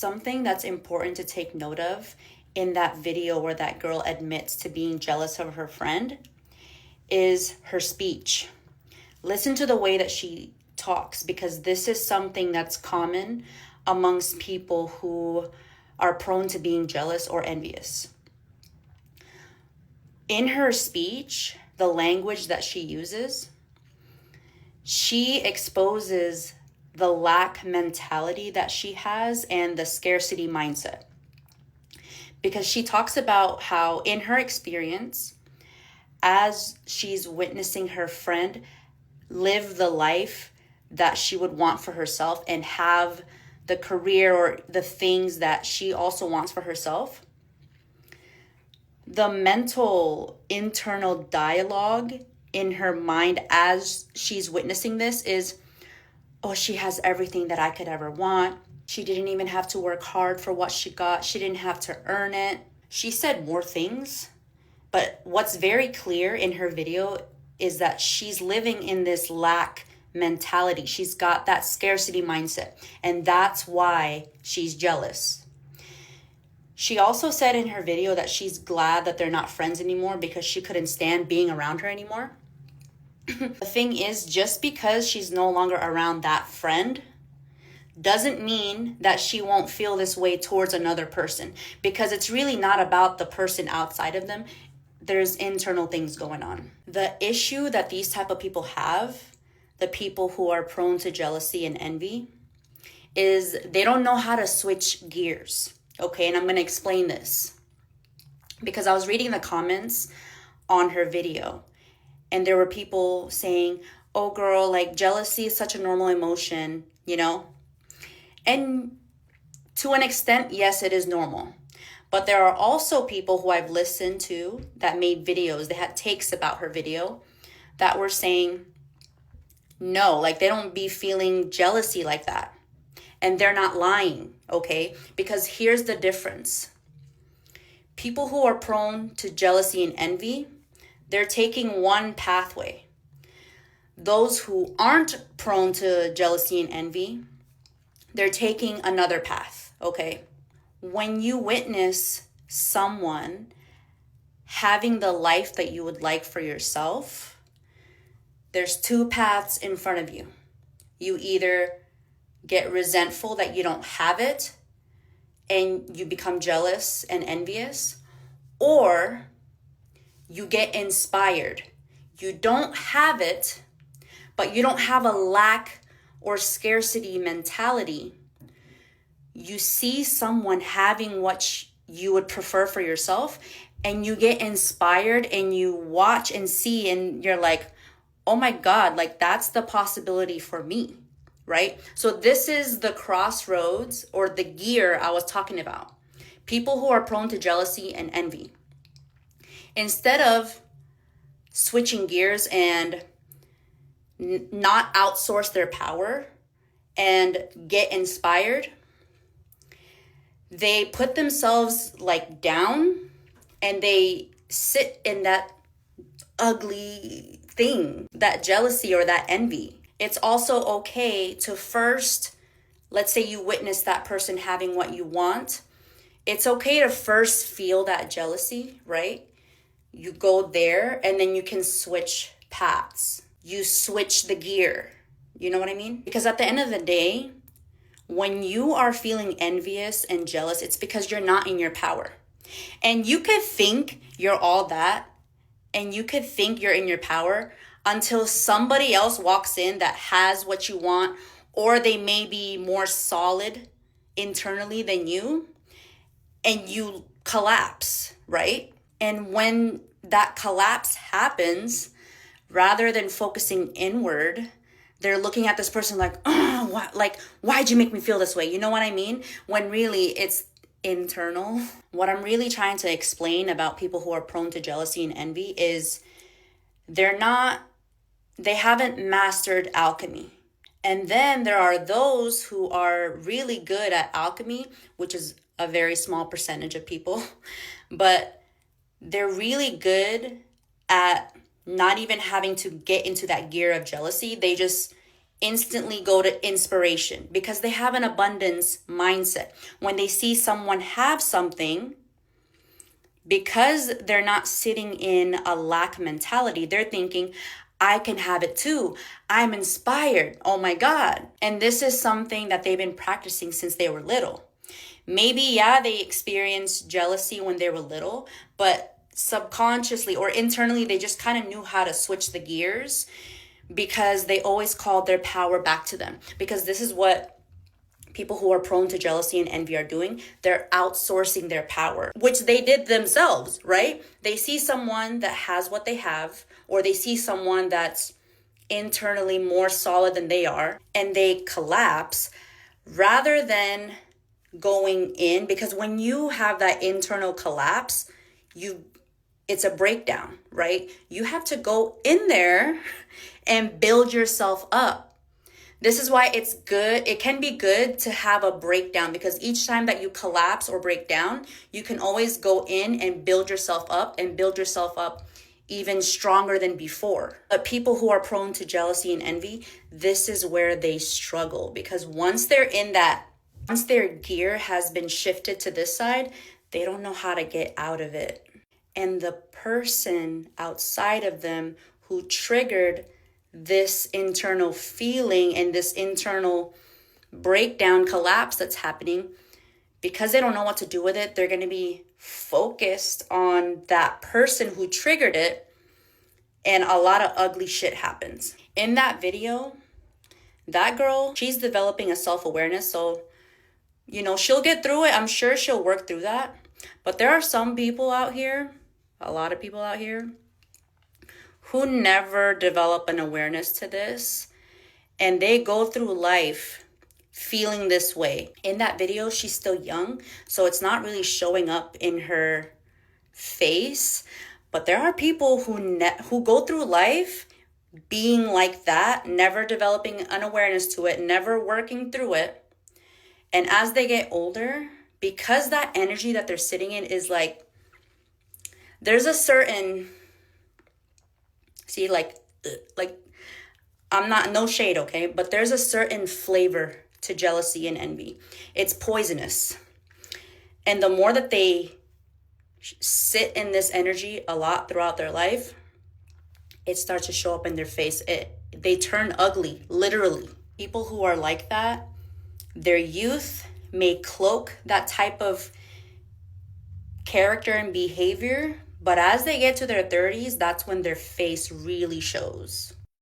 Something that's important to take note of in that video where that girl admits to being jealous of her friend is her speech. Listen to the way that she talks, because this is something that's common amongst people who are prone to being jealous or envious. In her speech, the language that she uses, she exposes the lack mentality that she has and the scarcity mindset. Because she talks about how, in her experience, as she's witnessing her friend live the life that she would want for herself and have the career or the things that she also wants for herself, the mental internal dialogue in her mind as she's witnessing this is, oh, she has everything that I could ever want. She didn't even have to work hard for what she got. She didn't have to earn it. She said more things, but what's very clear in her video is that she's living in this lack mentality. She's got that scarcity mindset, and that's why she's jealous. She also said in her video that she's glad that they're not friends anymore because she couldn't stand being around her anymore. The thing is, just because she's no longer around that friend doesn't mean that she won't feel this way towards another person, because it's really not about the person outside of them. There's internal things going on. The issue that these type of people have, the people who are prone to jealousy and envy, is they don't know how to switch gears. Okay, and I'm going to explain this because I was reading the comments on her video, and there were people saying, oh girl, like jealousy is such a normal emotion, you know? And to an extent, yes, it is normal. But there are also people who I've listened to that made videos, they had takes about her video that were saying, no, like they don't be feeling jealousy like that. And they're not lying, okay? Because here's the difference. People who are prone to jealousy and envy, they're taking one pathway. Those who aren't prone to jealousy and envy, they're taking another path, okay? When you witness someone having the life that you would like for yourself, there's two paths in front of you. You either get resentful that you don't have it and you become jealous and envious, or you get inspired. You don't have it, but you don't have a lack or scarcity mentality. You see someone having what you would prefer for yourself, and you get inspired and you watch and see, and you're like, oh my God, like that's the possibility for me, right? So this is the crossroads or the gear I was talking about. People who are prone to jealousy and envy, instead of switching gears and not outsource their power and get inspired, they put themselves like down and they sit in that ugly thing, that jealousy or that envy. It's also okay to first, let's say you witness that person having what you want. It's okay to first feel that jealousy, right? You go there and then you can switch paths. You switch the gear. You know what I mean? Because at the end of the day, when you are feeling envious and jealous, it's because you're not in your power. And you could think you're all that, and you could think you're in your power until somebody else walks in that has what you want, or they may be more solid internally than you, and you collapse, right? And when that collapse happens, rather than focusing inward, they're looking at this person like, oh, what? Like, why'd you make me feel this way? You know what I mean? When really it's internal. What I'm really trying to explain about people who are prone to jealousy and envy is they haven't mastered alchemy. And then there are those who are really good at alchemy, which is a very small percentage of people, but they're really good at not even having to get into that gear of jealousy. They just instantly go to inspiration because they have an abundance mindset. When they see someone have something, because they're not sitting in a lack mentality, they're thinking, I can have it too. I'm inspired. Oh my God. And this is something that they've been practicing since they were little. Maybe, yeah, they experienced jealousy when they were little, but subconsciously or internally, they just kind of knew how to switch the gears because they always called their power back to them. Because this is what people who are prone to jealousy and envy are doing. They're outsourcing their power, which they did themselves, right? They see someone that has what they have, or they see someone that's internally more solid than they are, and they collapse rather than going in. Because when you have that internal collapse, it's a breakdown, right? You have to go in there and build yourself up. This is why it's good. It can be good to have a breakdown, because each time that you collapse or break down, you can always go in and build yourself up and build yourself up even stronger than before. But people who are prone to jealousy and envy, this is where they struggle, because once their gear has been shifted to this side, they don't know how to get out of it. And the person outside of them who triggered this internal feeling and this internal breakdown, collapse that's happening, because they don't know what to do with it, they're going to be focused on that person who triggered it, and a lot of ugly shit happens. In that video, that girl, she's developing a self-awareness, so she'll get through it. I'm sure she'll work through that. But there are some people out here, a lot of people out here, who never develop an awareness to this, and they go through life feeling this way. In that video, she's still young, so it's not really showing up in her face, but there are people who go through life being like that, never developing an awareness to it, never working through it. And as they get older, because that energy that they're sitting in is like, there's a certain, I'm not, no shade, okay? But there's a certain flavor to jealousy and envy. It's poisonous. And the more that they sit in this energy a lot throughout their life, it starts to show up in their face. They turn ugly, literally. People who are like that, their youth may cloak that type of character and behavior, but as they get to their 30s, that's when their face really shows.